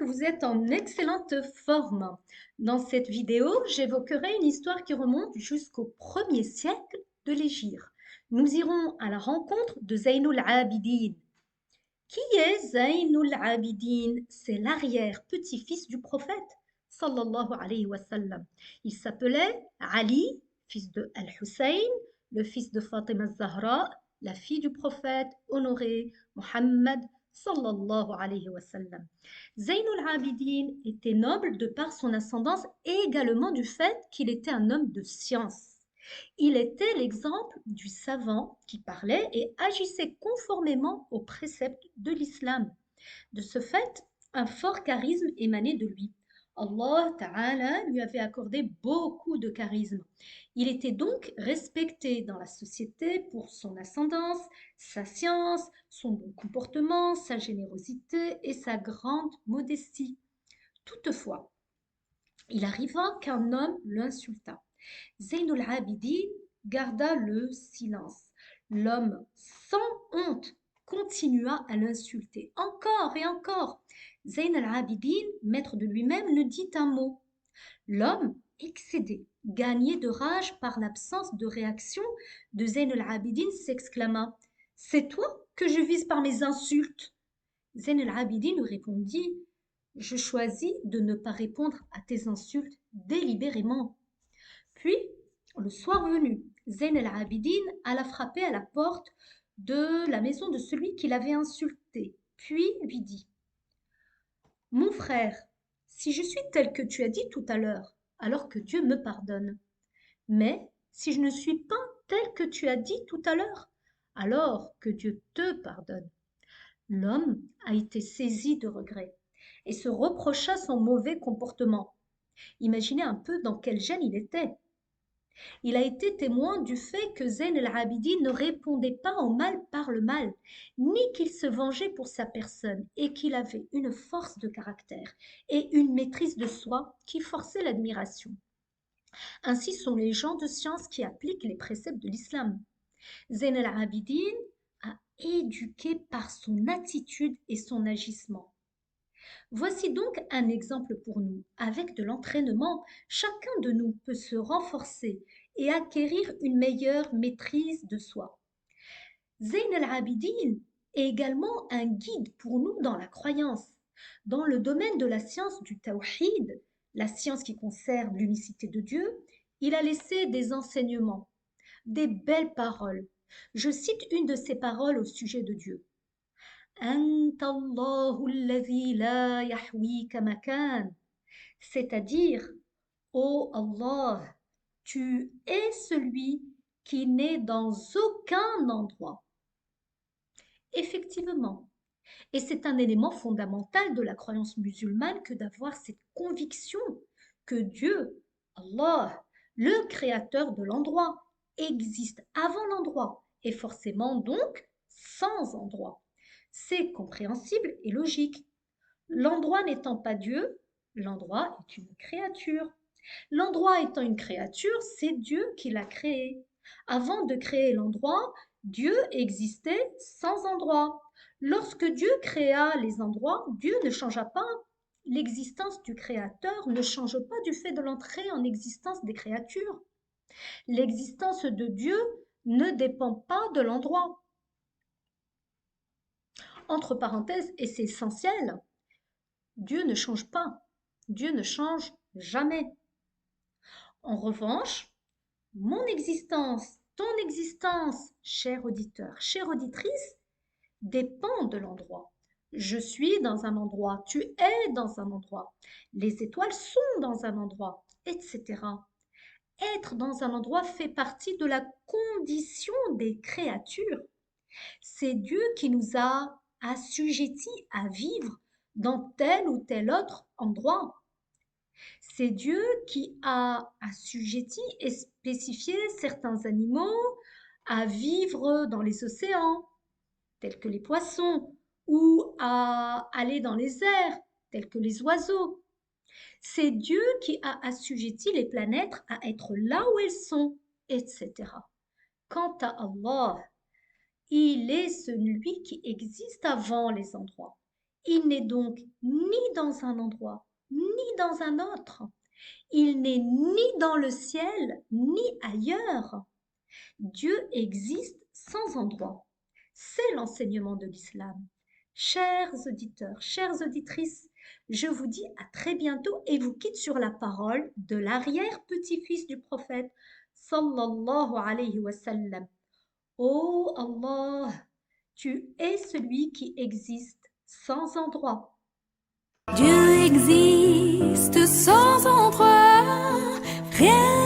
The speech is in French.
vous êtes en excellente forme. Dans cette vidéo, j'évoquerai une histoire qui remonte jusqu'au 1er siècle de l'Hégire. Nous irons à la rencontre de Zaynul Abidin. Qui est Zaynul Abidin? C'est l'arrière-petit-fils du prophète, sallallahu alayhi wa sallam. Il s'appelait Ali, fils de Al-Hussein, le fils de Fatima Zahra, la fille du prophète honoré Mohammed, sallallahu alayhi wa sallam. Zaynul Abidin était noble de par son ascendance et également du fait qu'il était un homme de science. Il était l'exemple du savant qui parlait et agissait conformément aux préceptes de l'islam. De ce fait, un fort charisme émanait de lui. Allah Ta'ala lui avait accordé beaucoup de charisme. Il était donc respecté dans la société pour son ascendance, sa science, son bon comportement, sa générosité et sa grande modestie. Toutefois, il arriva qu'un homme l'insulta. Zaynul Abidin garda le silence. L'homme, sans honte, continua à l'insulter encore et encore. Zayn al-Abidin, maître de lui-même, ne dit un mot. L'homme, excédé, gagné de rage par l'absence de réaction de Zayn al-Abidin, s'exclama: C'est toi que je vise par mes insultes? Zayn al-Abidin répondit: Je choisis de ne pas répondre à tes insultes délibérément. Puis, le soir venu, Zayn al-Abidin alla frapper à la porte de la maison de celui qui l'avait insulté, puis lui dit: Mon frère, si je suis tel que tu as dit tout à l'heure, alors que Dieu me pardonne. Mais si je ne suis pas tel que tu as dit tout à l'heure, alors que Dieu te pardonne. L'homme a été saisi de regret et se reprocha son mauvais comportement. Imaginez un peu dans quel gêne il était. Il a été témoin du fait que Zayn al-Abidin ne répondait pas au mal par le mal, ni qu'il se vengeait pour sa personne, et qu'il avait une force de caractère et une maîtrise de soi qui forçait l'admiration. Ainsi sont les gens de science qui appliquent les préceptes de l'islam. Zayn al-Abidin a éduqué par son attitude et son agissement. Voici donc un exemple pour nous. Avec de l'entraînement, chacun de nous peut se renforcer et acquérir une meilleure maîtrise de soi. Zayn al-Abidin est également un guide pour nous dans la croyance. Dans le domaine de la science du Tawhid, la science qui concerne l'unicité de Dieu, il a laissé des enseignements, des belles paroles. Je cite une de ses paroles au sujet de Dieu. C'est-à-dire, ô Allah, tu es celui qui n'est dans aucun endroit. Effectivement, et c'est un élément fondamental de la croyance musulmane que d'avoir cette conviction que Dieu, Allah, le créateur de l'endroit, existe avant l'endroit et forcément donc sans endroit. C'est compréhensible et logique. L'endroit n'étant pas Dieu, l'endroit est une créature. L'endroit étant une créature, c'est Dieu qui l'a créé. Avant de créer l'endroit, Dieu existait sans endroit. Lorsque Dieu créa les endroits, Dieu ne changea pas. L'existence du Créateur ne change pas du fait de l'entrée en existence des créatures. L'existence de Dieu ne dépend pas de l'endroit. Entre parenthèses, et c'est essentiel, Dieu ne change pas. Dieu ne change jamais. En revanche, mon existence, ton existence, cher auditeur, chère auditrice, dépend de l'endroit. Je suis dans un endroit, tu es dans un endroit, les étoiles sont dans un endroit, etc. Être dans un endroit fait partie de la condition des créatures. C'est Dieu qui nous a assujettis à vivre dans tel ou tel autre endroit. C'est Dieu qui a assujetti et spécifié certains animaux à vivre dans les océans, tels que les poissons, ou à aller dans les airs, tels que les oiseaux. C'est Dieu qui a assujetti les planètes à être là où elles sont, etc. Quant à Allah, il est celui qui existe avant les endroits. Il n'est donc ni dans un endroit, ni dans un autre. Il n'est ni dans le ciel, ni ailleurs. Dieu existe sans endroit. C'est l'enseignement de l'islam. Chers auditeurs, chères auditrices, je vous dis à très bientôt et vous quitte sur la parole de l'arrière-petit-fils du prophète sallallahu alayhi wa sallam. Ô Allah, tu es celui qui existe sans endroit. Dieu existe sans endroit, rien